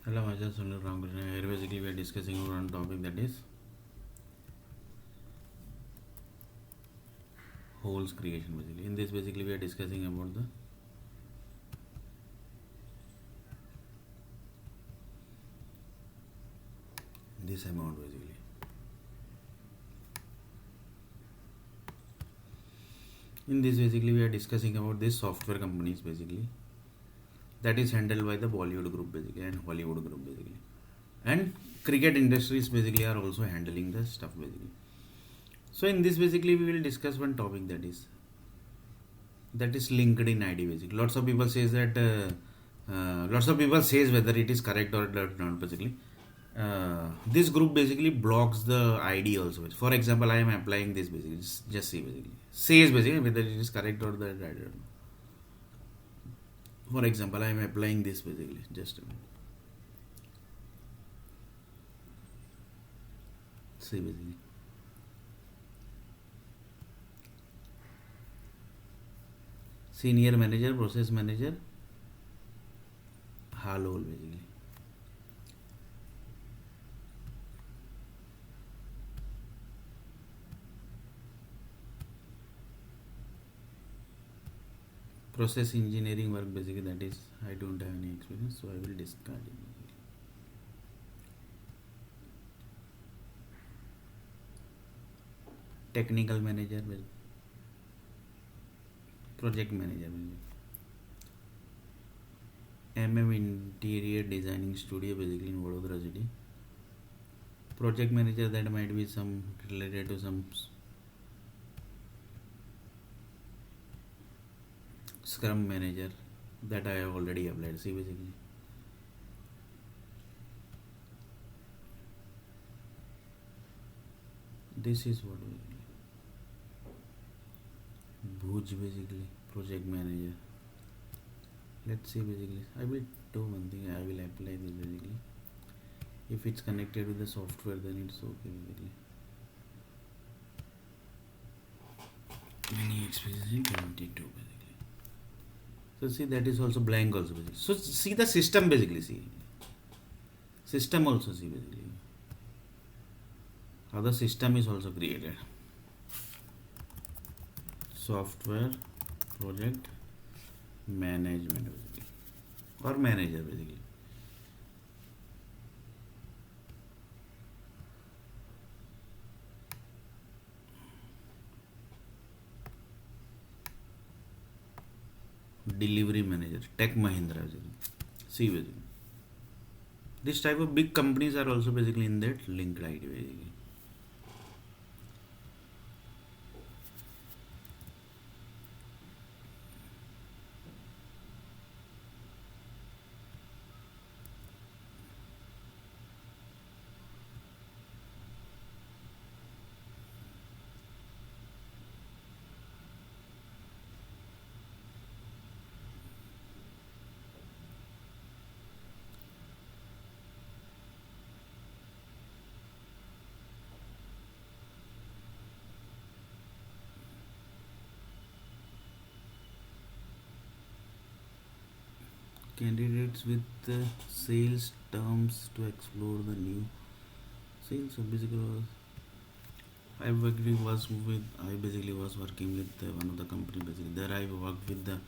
Hello, myself Sunil Ramkrishna. Here basically we are discussing one topic, that is wholes creation. Basically, in this basically we are discussing about the this amount basically. In this basically we are discussing about this software companies basically that is handled by the Bollywood group basically and Hollywood group basically, and cricket industries basically are also handling the stuff basically. So in this basically we will discuss one topic, that is LinkedIn ID basically. Lots of people says that lots of people says whether it is correct or not basically. This group basically blocks the ID also. For example, I am applying this basically. Just see basically. Says basically whether it is correct or that I don't know. For example, I am applying this basically. Just a minute. See basically. Senior manager, process manager, Halol basically. Process engineering work basically, that is I don't have any experience, so I will discard it. Technical manager, project manager, Interior Designing Studio basically in Vadodara city. Project manager, that might be some related to some Scrum manager, that I have already applied. See basically. This is what Bhuj basically, project manager. Let's see basically. I will do one thing. I will apply this basically. If it's connected with the software, then it's okay basically. Many experience in 22 basically. So see, that is also blank also basically. So see the system basically. See system also, see basically how the system is also created. Software project management basically, or manager basically. Delivery manager, Tech Mahindra basically. See basically. This type of big companies are also basically in that linked ID basically. Candidates with sales terms to explore the new sales. So basically I basically was working with one of the company basically. There I worked with the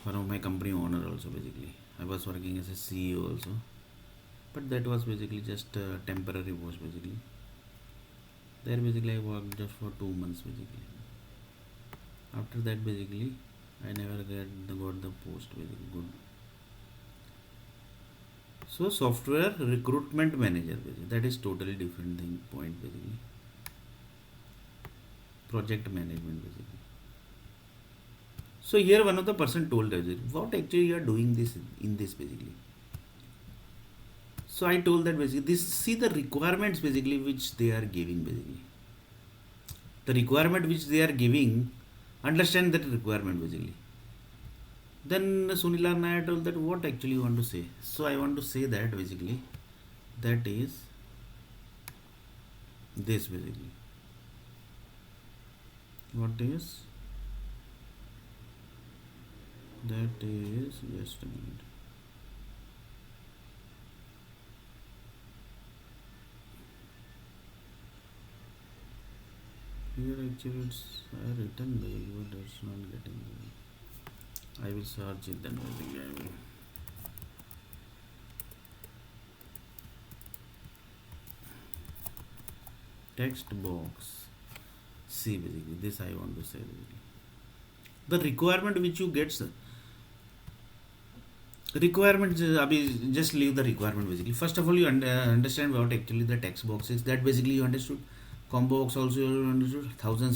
one of my company owner also basically. I was working as a CEO also, but that was basically just a temporary post basically. There basically I worked just for 2 months basically. After that basically I never got the post basically. Good. So software recruitment manager basically, that is totally different thing point basically. Project management basically. So here one of the person told us what actually you are doing this in this basically. So I told that basically this, see the requirements basically which they are giving basically. The requirement which they are giving, understand that requirement basically. Then Sunil Nair told that what actually you want to say. So I want to say that basically, that is this basically. What is that is, just a minute. Here actually it's written basically, but it's not getting. I will search it then basically. I will. Text box. See basically this I want to say basically. The requirement which you get, requirement just leave the requirement basically. First of all, you understand what actually the text box is. That basically you understood. Combo box also you understood. 1,000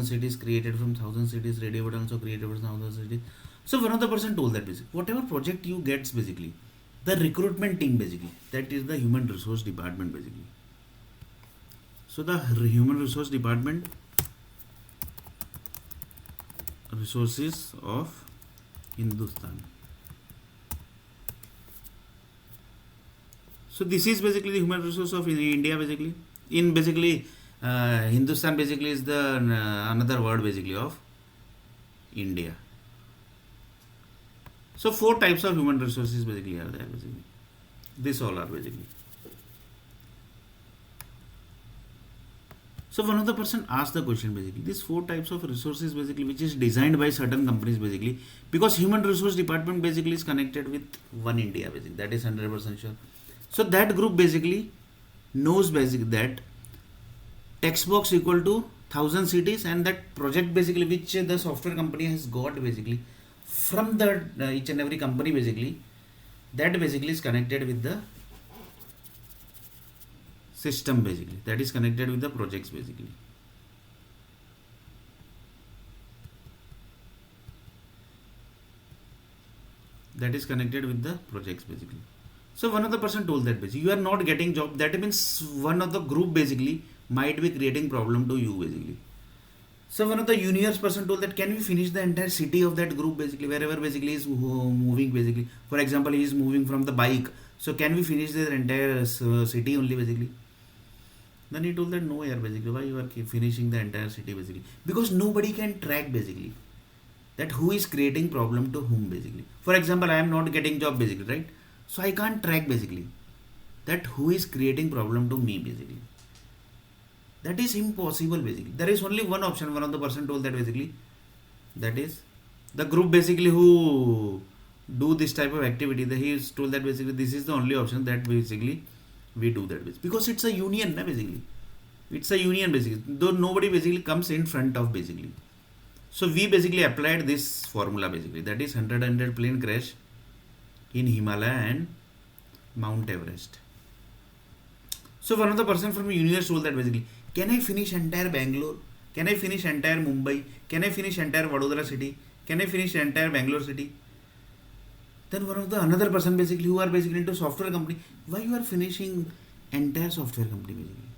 cities created from 1,000 cities. Radio button also created from 1,000 cities. So one of the person told that basically whatever project you gets basically, the recruitment team basically, that is the human resource department basically. So the human resource department, resources of Hindustan. So this is basically the human resource of India basically. In basically Hindustan basically is the another word basically of India. So 4 types of human resources basically are there basically. This all are basically. So one of the person asked the question basically, these 4 types of resources basically which is designed by certain companies basically, because human resource department basically is connected with one India basically, that is 100% sure. So that group basically knows basically that text box equal to 1,000 cities, and that project basically which the software company has got basically from the each and every company basically, that basically is connected with the system basically, that is connected with the projects basically. That is connected with the projects basically. So one of the person told that basically you are not getting job, that means one of the group basically might be creating problem to you basically. So one of the juniors person told that can we finish the entire city of that group basically, wherever basically is moving basically. For example, he is moving from the bike, so can we finish the entire city only basically. Then he told that no yaar basically, why you are finishing the entire city basically, because nobody can track basically that who is creating problem to whom basically. For example, I am not getting job basically, right? So I can't track basically that who is creating problem to me basically. That is impossible basically. There is only one option. One of the person told that basically, that is the group basically who do this type of activity. He is told that basically this is the only option that basically we do that basically. Because it's a union basically. It's a union basically. Though nobody basically comes in front of basically. So we basically applied this formula basically. That is 100 plane crash in Himalaya and Mount Everest. So one of the person from universe told that basically, can I finish entire Bangalore? Can I finish entire Mumbai? Can I finish entire Vadodara city? Can I finish entire Bangalore city? Then one of the another person basically who are basically into software company, why you are finishing entire software company basically?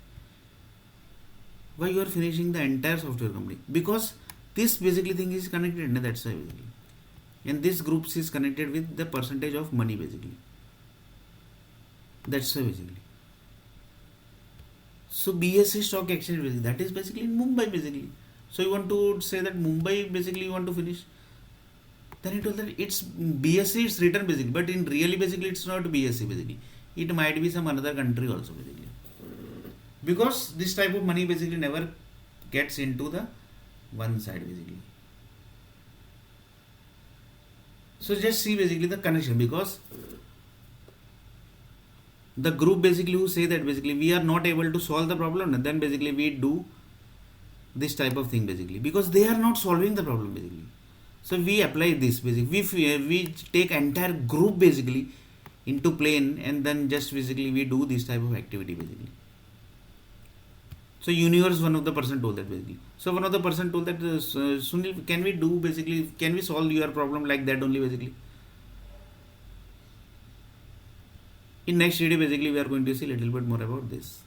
Why you are finishing the entire software company? Because this basically thing is connected, that's why basically. And this groups is connected with the percentage of money basically. That's why basically. So BSE stock exchange basically, that is basically in Mumbai basically. So you want to say that Mumbai basically you want to finish. Then he told that it's BSE, it's written basically, but in really basically it's not BSE basically. It might be some another country also basically. Because this type of money basically never gets into the one side basically. So just see basically the connection, because the group basically who say that basically we are not able to solve the problem, and then basically we do this type of thing basically, because they are not solving the problem basically. So we apply this basically, we take entire group basically into plane, and then just basically we do this type of activity basically. So universe, one of the person told that basically. So one of the person told that Sunil, can we do basically, can we solve your problem like that only basically. In next video basically we are going to see a little bit more about this.